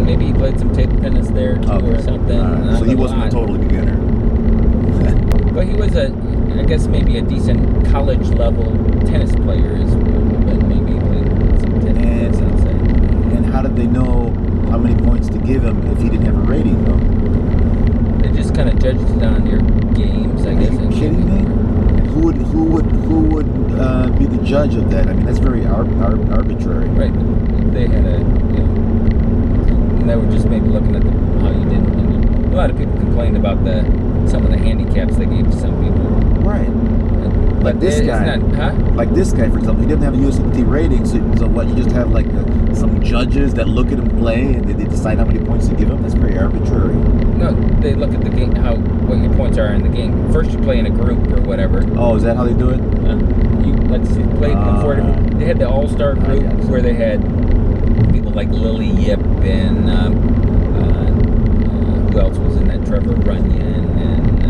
maybe he played some table tennis there too or something. So he wasn't a total beginner. But he was I guess maybe a decent college level tennis player as well. But maybe he played some tennis. And how did they know how many points to give him if he didn't have a rating though? They just kind of judged it on your games, I guess. Are you kidding me? Who would be the judge of that? I mean, that's very arbitrary. Right. They had and they were just maybe looking at how you did. A lot of people complained about some of the handicaps they gave to some people. Right. Like this guy. Like this guy, for example, he didn't have a USDT rating, so what? You just have like some judges that look at him play and they decide how many points to give him. That's very arbitrary. No, they look at the game, what your points are in the game. First, you play in a group or whatever. Oh, is that how they do it? Let's see, played 4 different. They had the all-star group where they had people like Lily Yip and who else was in that? Trevor Runyon and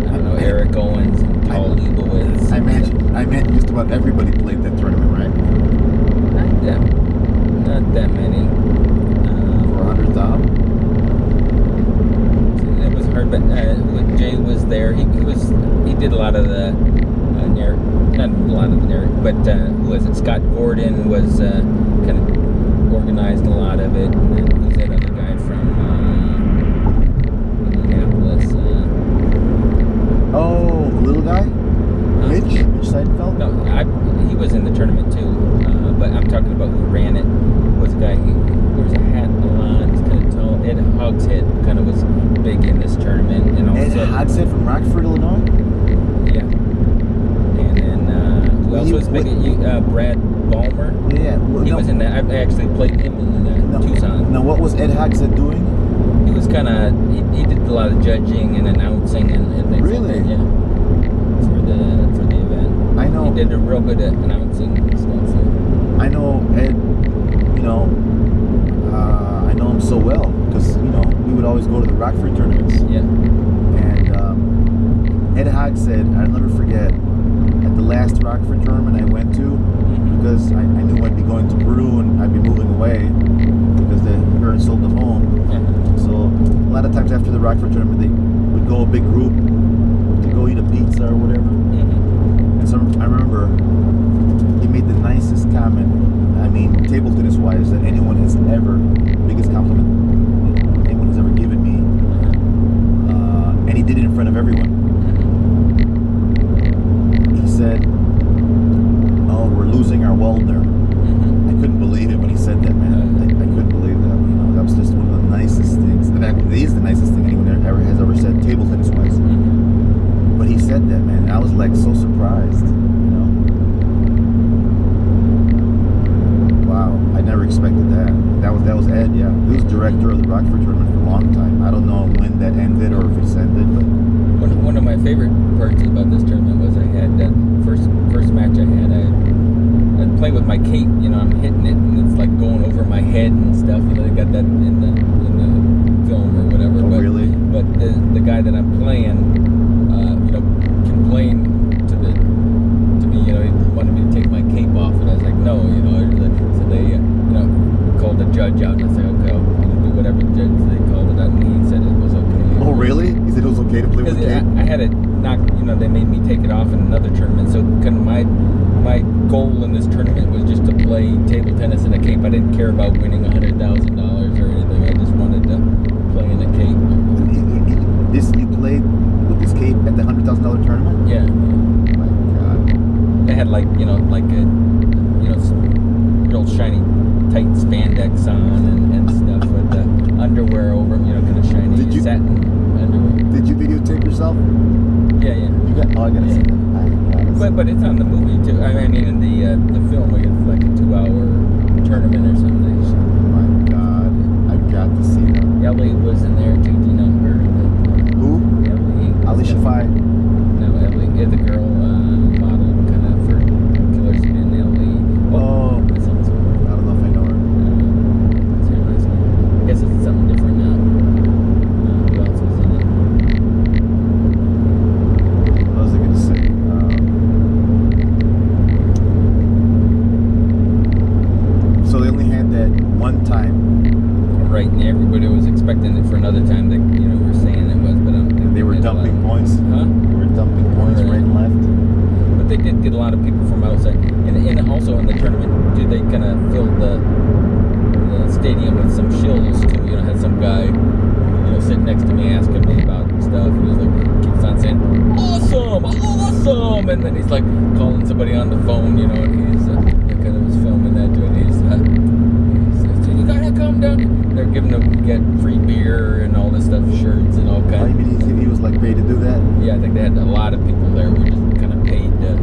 I don't know, Eric Owens and Paul Leibowitz. I meant just about everybody played that tournament, right? Not that many. For 100,000. It was hard, but Jay was there. He did a lot of the not a lot of the narrative, but who was it? Scott Gordon was kind of organized a lot of it. And then who's that other guy from Minneapolis? Oh, the little guy? Mitch Seidenfeld? No, he was in the tournament too. But I'm talking about who ran it. Was a guy who wears a hat a lot. He's kind of tall. Ed Hogshead kind of was big in this tournament. And also, Ed Hogshead from Rockford, Illinois? Yeah. And then who else was big? Brad Balmer. Yeah. Well, he was in that. I actually played him in Tucson. Now, what was Ed Hogshead doing? He was kind of he did a lot of judging and announcing and things. Really? Like that, yeah. For the event. I know. He did a real good at announcing and stuff. So. I know Ed. I know him so well because we would always go to the Rockford tournaments. Yeah. And Ed Hogshead, I'll never forget, at the last Rockford tournament I went to, because I knew I'd be going to Peru and I'd be moving away because the parents sold the home. So a lot of times after the Rockford tournament, they would go a big group to go eat a pizza or whatever. And so I remember he made the nicest comment, I mean, table tennis wise, that anyone has ever, biggest compliment anyone has ever given me. And he did it in front of everyone. He said, "Oh, we're losing our welder." I couldn't believe it when he said that, man. I couldn't believe that. That was just one of the nicest things. In fact, it is the nicest thing anyone has ever said, table tennis wise. But he said that, man. And I was like so surprised. Wow, I never expected that. That was Ed, yeah. He was director of the Rockford tournament for a long time. I don't know when that ended or if it's ended, but one of my favorite parts about this tournament was I had that first match I had. I'd play with my cape, I'm hitting it and it's like going over my head and stuff. They got that in the film or whatever. Oh, really? But the guy that I'm playing, complained to me, he wanted me to take my cape off, and I was like, no, so they, called the judge out, and I said, okay, I'll do whatever the judge they called it out, and he said it was okay. Oh, really? He said it was okay to play with the cape? I had it knocked, they made me take it off in another tournament, so kind of my goal in this tournament was just to play table tennis in a cape. I didn't care about winning $100,000 or anything. I just wanted to play in a cape. You played with this cape at the $100,000 tournament? Yeah. Oh my God. They had like a real shiny tight spandex on and stuff with the underwear over them, kind of shiny satin underwear. Did you videotape yourself? Yeah. I gotta see that. But it's on the movie too. I mean, in the film, we get like a 2-hour tournament or something. Oh my God, I got to see that. Ellie was in there, changing number. Who? Ellie. Ali Shafai. No, Ellie, the girl model kind of for Killerspin. Ellie. Oh. I don't know if I know her. That's her last name. I guess it's something different now. Who else was in it? What was I gonna say? So they only had that one time. Right, and everybody was expecting it for another time. That were saying it was, but I don't think They were dumping points. Huh? They were dumping points right and left. But they did get a lot of people from outside, and also in the tournament, too, they kind of filled the stadium with some shills too. Had some guy, sitting next to me asking me about stuff. He was like, keeps on saying, awesome, and then he's like calling somebody on the phone, and he's kind of was filming that too, and he's you gotta come down. They're giving them get free beer and all this stuff, shirts and all kinds. Oh, you mean he was like paid to do that? Yeah, I think they had a lot of people there who were just kind of paid to,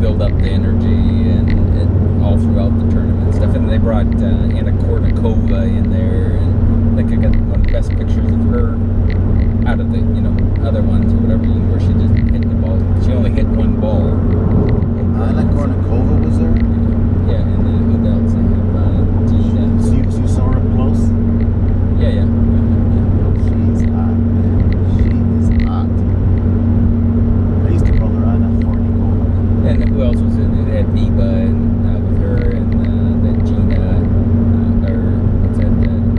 build up the energy and all throughout the tournament and stuff. And they brought Kornikova in there, and I think I got one of the best pictures of her out of the, other ones or whatever, where she just hit the ball. She only hit one ball. Kornikova was there? Yeah, and then who else? They have Gina. So you saw her up close? Yeah. She's hot, man. She is hot. I used to call her Anna Kornikova. And who else was in it? They had Biba and with her, and then Gina, or what's that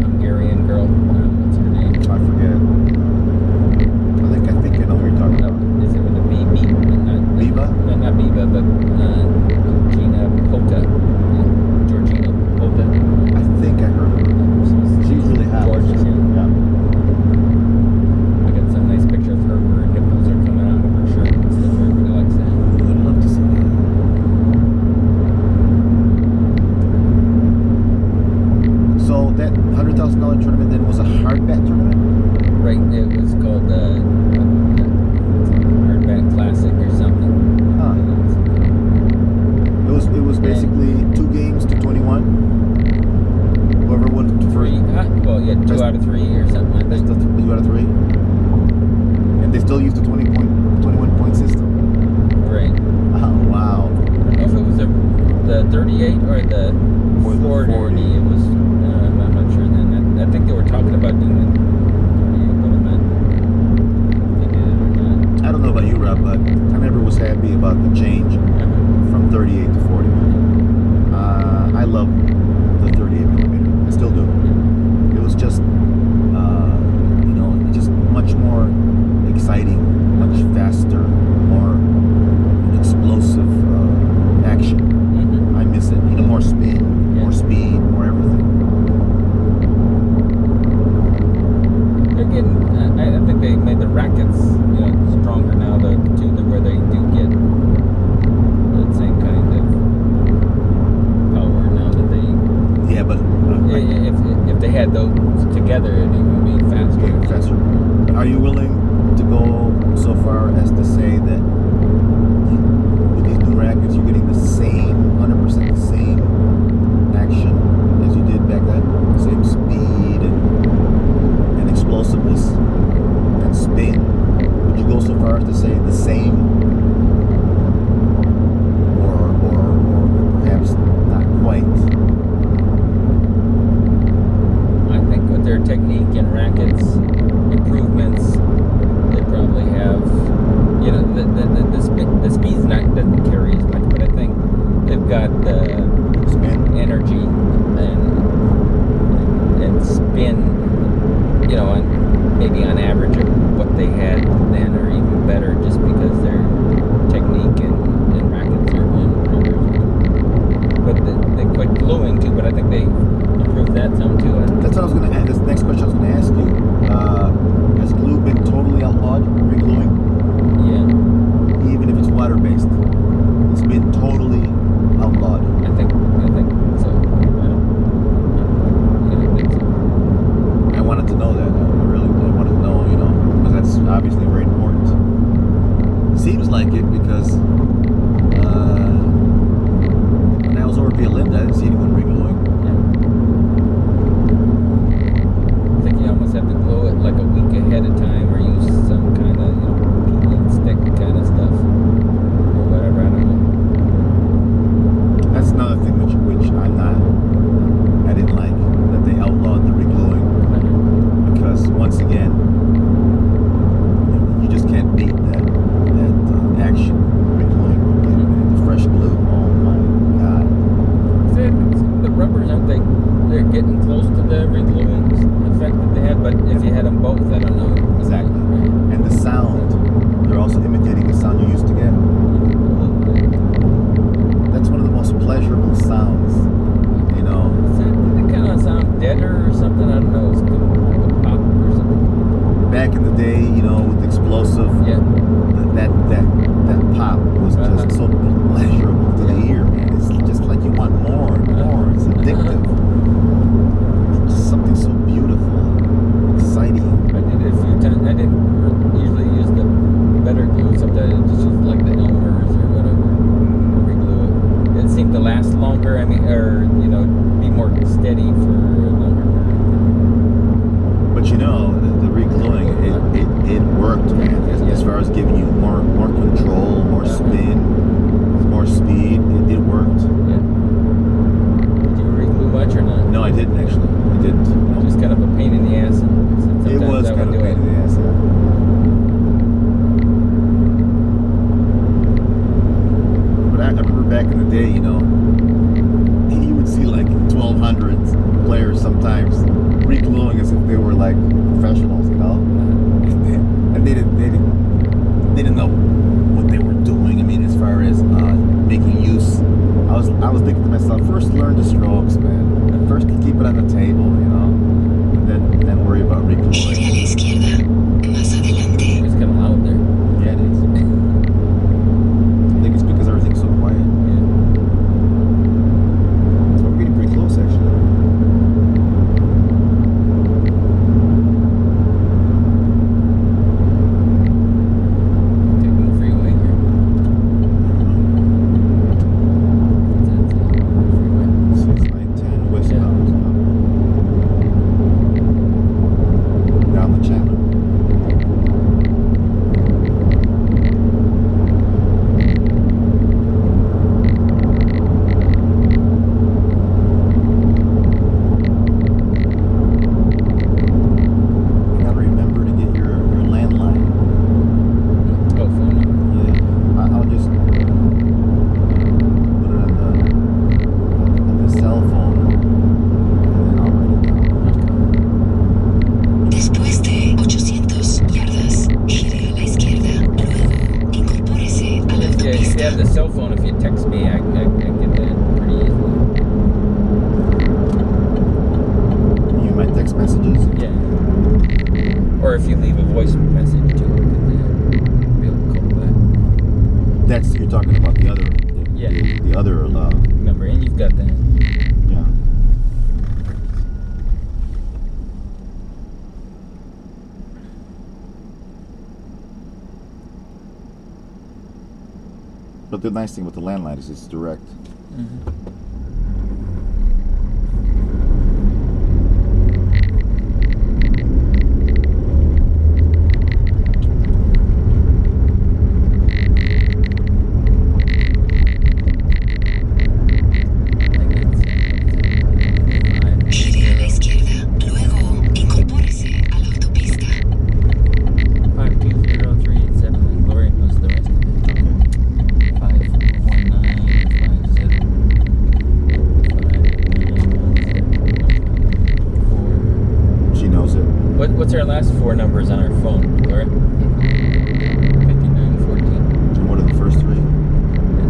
Hungarian girl? What's her name? I forget. I think I know who you're talking about. Is it with a B? Biba? Not Biba, but Gina Pota. Georgina Pota. I think I heard her. She's really hot. Gorgeous, yeah. I got some nice picture of her where her nipples are coming out of her shirt and stuff. Everybody likes that. I'd love to see that. So that $100,000 tournament then was a hardbat tournament? Right, it was called Hardbat Classic or something. Huh. It was basically 2 games to 21. Whoever won to Three, well, yeah, 2 out of 3 or something like that. 2 out of 3. And they still use the 21 point system. Right. Oh, wow. I don't know if it was the 38 or the 40. It was, I'm not sure then. I think they were talking about doing the 38, but I'm not if they did it or not. I don't know about you, Rob, but I never was happy about the change from 38 to 40. I love the 38 millimeter. I still do. It was just, just much more exciting, much faster, more explosive action. Mm-hmm. I miss it. More spin, more speed, more everything. They're getting, I think they made the rackets, stronger now, where they do get that same kind of power now that they. Yeah, but if they had those together, it would be faster. Yeah, faster. Are you willing to go so far as to say that with these new rackets, you're getting the same, 100% the same action as you did back then? Same speed and explosiveness and spin? Would you go so far as to say the same? Or perhaps not quite? I think with their technique and rackets improvements, they probably have, the speed's doesn't carry as much, but I think they've got the Spin? energy and spin, maybe on average of what they had then, or even better, just because their technique and rackets are improved. But they quit gluing too, but I think they improved that some too. That's what I was going to ask. This next question I was going to ask you. Has glue been totally outlawed, regluing? Yeah. Even if it's water-based? It's been totally outlawed. I think so. I don't think so. I wanted to know that. I wanted to know, because that's obviously very important. It seems like it because when I was over via Linda, I didn't see anyone regluing. I think you almost have to glue it like a week ahead of time, or use some kind of, peeling stick kind of stuff, or whatever. I don't know. That's getting close to the regluing effect that they had, but if you had them both, I don't know. Exactly. And the sound, they're also imitating the sound you used to get. That's one of the most pleasurable sounds, you know. Did it kind of sound deader or something? I don't know. It's kind of like a pop or something. Back in the day, you know, with explosive, Yeah. that pop was just so pleasurable to the ear, man. It's just like you want more and more. It's addictive. It's just something so beautiful, exciting. I did it a few times. I didn't usually use the better glue. Sometimes I just use like the Elmer's or whatever. Reglue it. It seemed to last longer. I mean, or you know, be more steady for a longer period. But you know, the regluing, it worked, man. As far as giving you more control, more spin, more speed, it worked. Yeah. Did you reglue much or not? No, I didn't actually. I didn't. No. Just kind of a pain in the ass. And It was kind of a pain in the ass, yeah. But I remember back in the day, you know, you would see like 1,200 players sometimes regluing as if they were like professionals, you know, and they didn't know what they were doing. I mean, as far as making use, I was thinking to myself, first learn the strokes, man. First keep it on the table, you know, and then worry about regluing. Gire a la izquierda, más adelante. It's kind of loud there. Yeah, it is. I think it's because everything's so quiet. Yeah. So we're getting pretty close, actually. Taking the freeway here. That's freeway. 6910 westbound. Down the Chandler. You gotta remember to get your landline. Oh, phone number. Yeah, I'll just put it on the cell phone, and then I'll write it down. Después de 800 yardas, gire a la izquierda. Luego, incorpórese a la If you autopista. have the cell phone, if you text me, I get that pretty easily. You might text messages. Yeah. Or if you leave a voice message too, be able to call back. That's you're talking about the other. Yeah. The other. Remember, and you've got that. Yeah. But the nice thing with the landline is it's direct. Gire a la izquierda. Luego, incorpórese a la autopista. 520387, and Gloria knows the rest of it. 51957. She knows it. What's our last four numbers on our phone, Gloria? 5914. And what are the first three?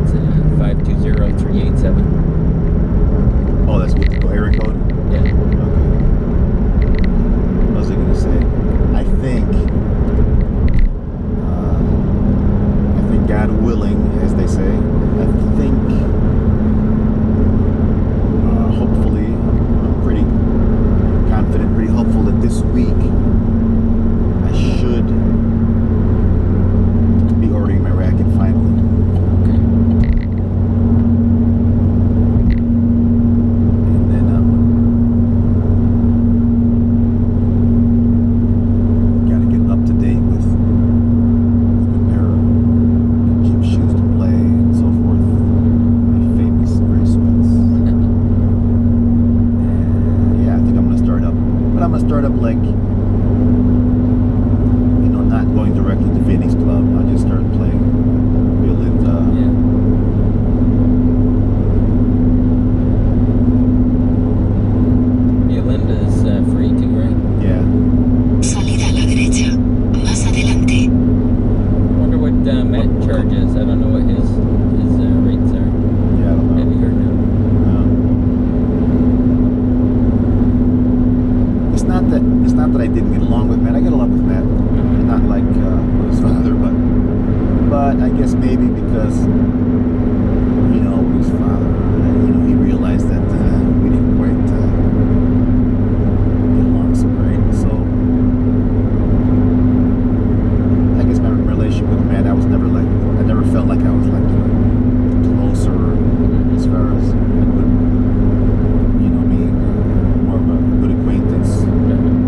It's 520387. Oh, that's with the area code? Yeah. Okay. What was I going to say? I think God willing, as they say, I think hopefully, I'm pretty confident, pretty hopeful that this week I should be ordering my racket finally. Okay. And then gotta get up to date with the pair of cheap shoes to play and so forth. My famous gray sweats. And yeah, I think I'm gonna start up. But I'm gonna start up like, you know, not going directly to Phoenix Club. I'll just start playing. Feel it. Yeah. not that I didn't get along with Matt. I get along with Matt. Not like his father, but I guess maybe because his father, he realized that we didn't quite get along so great. So I guess my relationship with Matt, I never felt like I was like closer as far as being more of a good acquaintance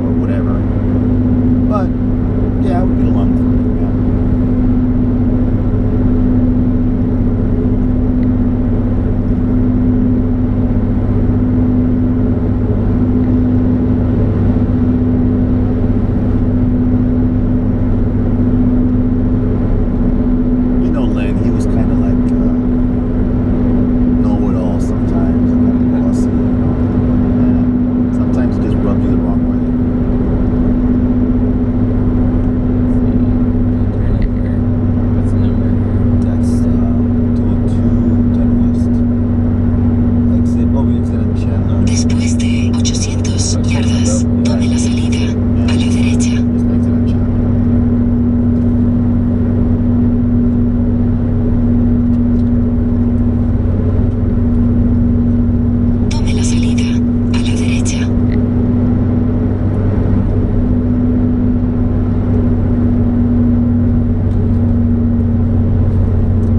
or whatever. But yeah, I would get along with him. Yeah. Len, he was kind of like know-it-all sometimes, kind of bossy, and sometimes he just rubbed you the wrong way. What's the number? That's 202 10 West. Exit, we exited Chandler. Después de 800 yardas, tome la salida a la derecha. Just exited Chandler. Tome la salida a la derecha.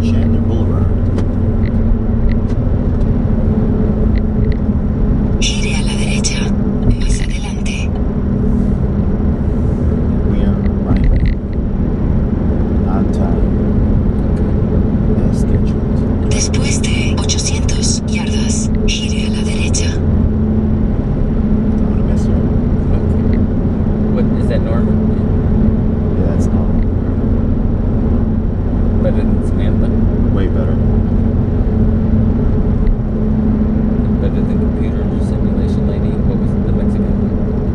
Chandler Boulevard. Gire a la derecha. Más adelante. We are arriving on time as scheduled. Después de 800 yardas, gire a la derecha. I'm gonna miss her. Okay. What is that normal? Yeah, that's normal. Better than Samantha? Way better. Better than computer simulation lady? What was it, the Mexican one?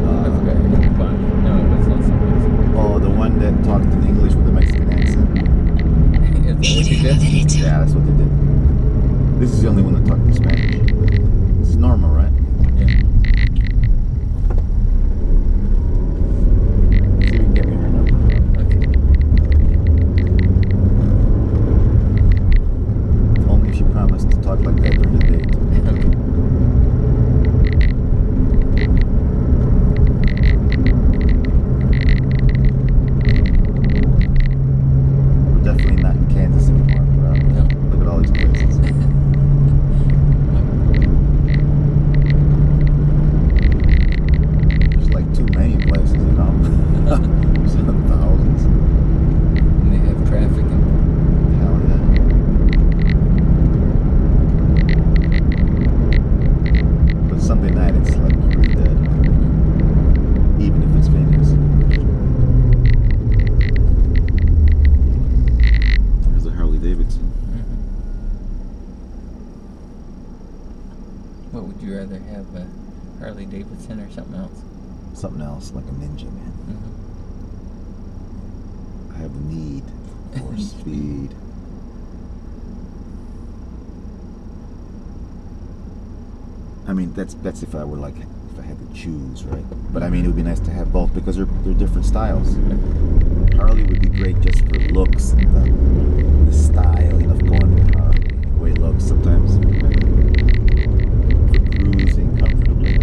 I forgot her name. Pong. No, it was not so Mexican. Oh, the one that talked in English with the Mexican accent. Is that what you Gire a la did? derecha. Yeah, that's what they did. This is the only one that talked in Spanish. It's normal, right? Yeah. See if you can get me her number. Okay. Only if she promised to talk like that during the date. We're definitely not in Kansas anymore. No. Look at all these places. There's like too many places, There's thousands. And they have traffic and Hell yeah. But Sunday night it's like really dead. Even if it's Vegas. There's a Harley Davidson. what would you rather have, a Harley Davidson or something else? Something else, like a ninja, man. I have a need for speed. I mean, that's if I were like, if I had to choose, right? But I mean, it would be nice to have both because they're different styles. Harley would be great just for looks and the style, going with Harley, the way it looks sometimes. For cruising comfortably.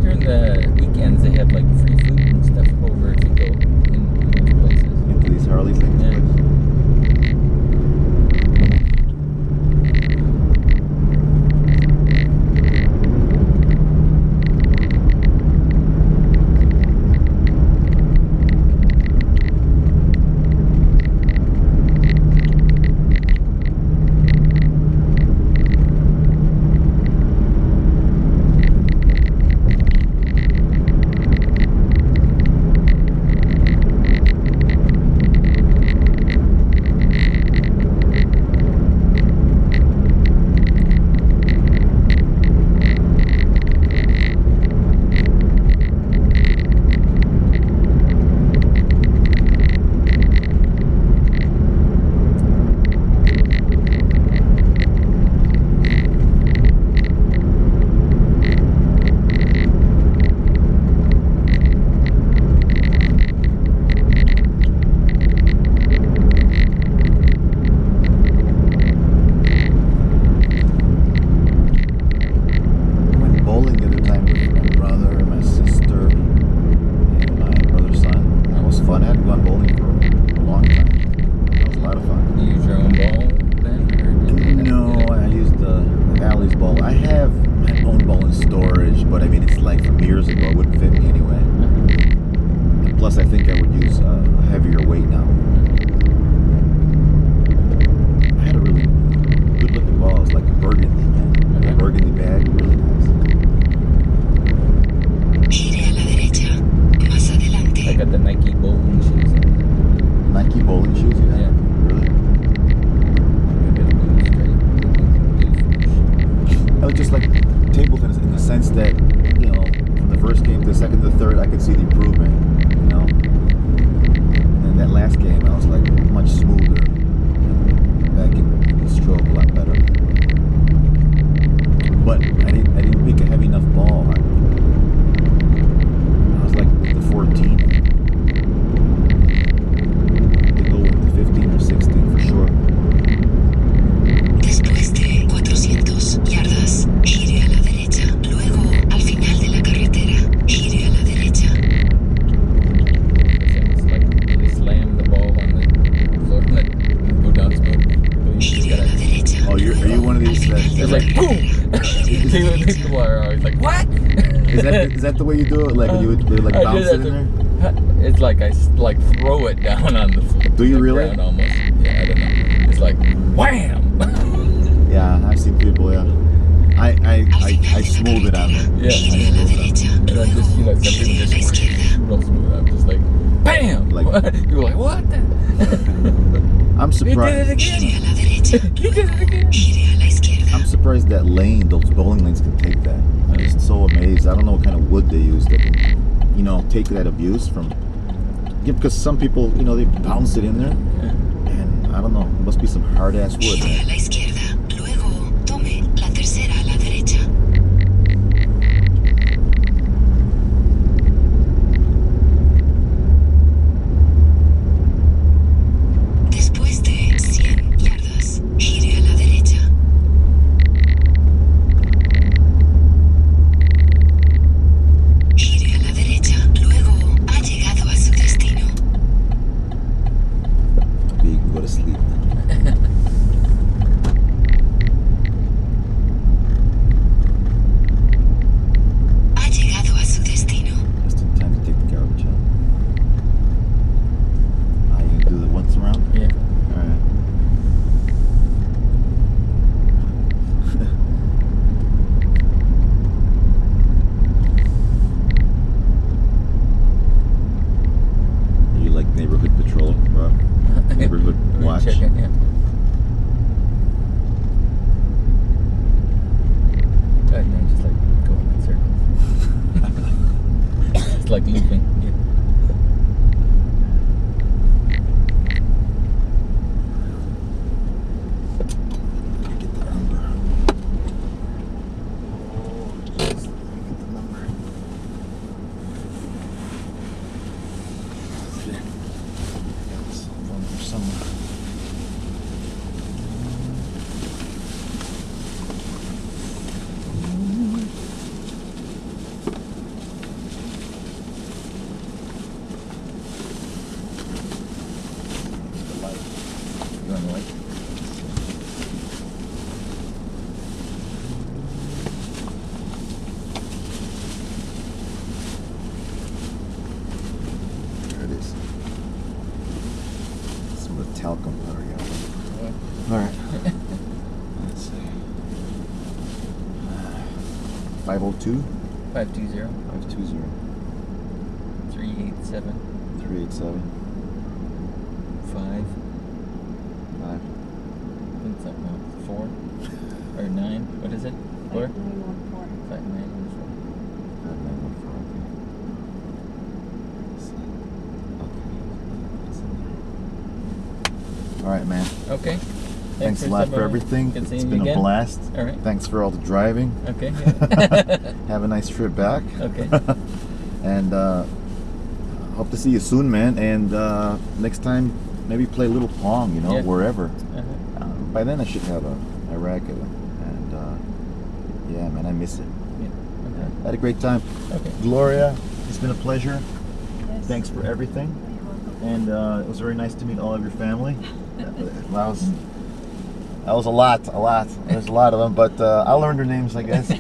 During the weekends, they have like free food and stuff over if you go in those places. Into these Harley things. Yeah. it's just like table tennis in the sense that, you know, from the first game to the second to the third, I could see the improvement, you know. And then that last game, I was like much smoother. Back in the stroke a lot better. But I didn't pick a heavy enough ball. I was like with the 14. To go with the 15 or 16 for sure. Después de 400 yardas, gire a la derecha. Luego, al final de la carretera, gire a la derecha. It's like you slam the ball on the floor and let it go down smooth. Gire a la derecha. Oh, are you one of these that It's like boom. People are always like, what? is that the way you do it? Like you would like I bounce did it in that there? It's like I like throw it down on the floor. Do you really? Ground almost. Yeah, I don't know. It's like wham. Yeah, I've seen people. Yeah, I smooth it out. Yeah. Gire a la derecha. And I just some Luego, people gire a la just izquierda. real smooth. I'm just like bam. Like- You're like what? I'm You did it surprised. Gire again. a la derecha. You did it again. Gire a la izquierda. I'm surprised that lane, those bowling lanes, can take that. I'm just so amazed. I don't know what kind of wood they use that can, you know, take that abuse from. Yeah, because some people, you know, they bounce it in there, and I don't know. It must be some hard ass wood. Gire a Man. la izquierda. Luego, tome la tercera a la derecha. Después de 100 yardas, gire a la derecha. Gire a la derecha. Luego, ha llegado a su destino. You can go to sleep. Ha llegado a su destino. Just in time to take the garbage out. You can do the once around? Yeah. Alright. You like neighborhood patrol, Rob? Neighborhood Let me watch? check it, yeah. No, just like going in circles. It's like looping. Yeah. Get the number. Get the number. There. Got this phone here somewhere. The light. You want the light? There it is. Some of the talcum powder. All right. Let's see. 502 520 520 387 387 5. 5. I think something else. 4 or 9. What is it? 4? 5914. 5914. 5914. Okay. All right, man. Okay. Thanks a lot for everything. Good It's seeing you been a again. blast. All right. Thanks for all the driving. Okay. Yeah. Have a nice trip back. Okay. And hope to see you soon, man. And next time, maybe play a little Pong, you know, Yeah. wherever. Uh-huh. By then, I should have a racket. And yeah, man, I miss it. Yeah. Had a great time. Okay. Gloria, it's been a pleasure. Yes. Thanks for everything. You're welcome. And it was very nice to meet all of your family. That was a lot. There's a lot of them, but I'll learn their names, I guess.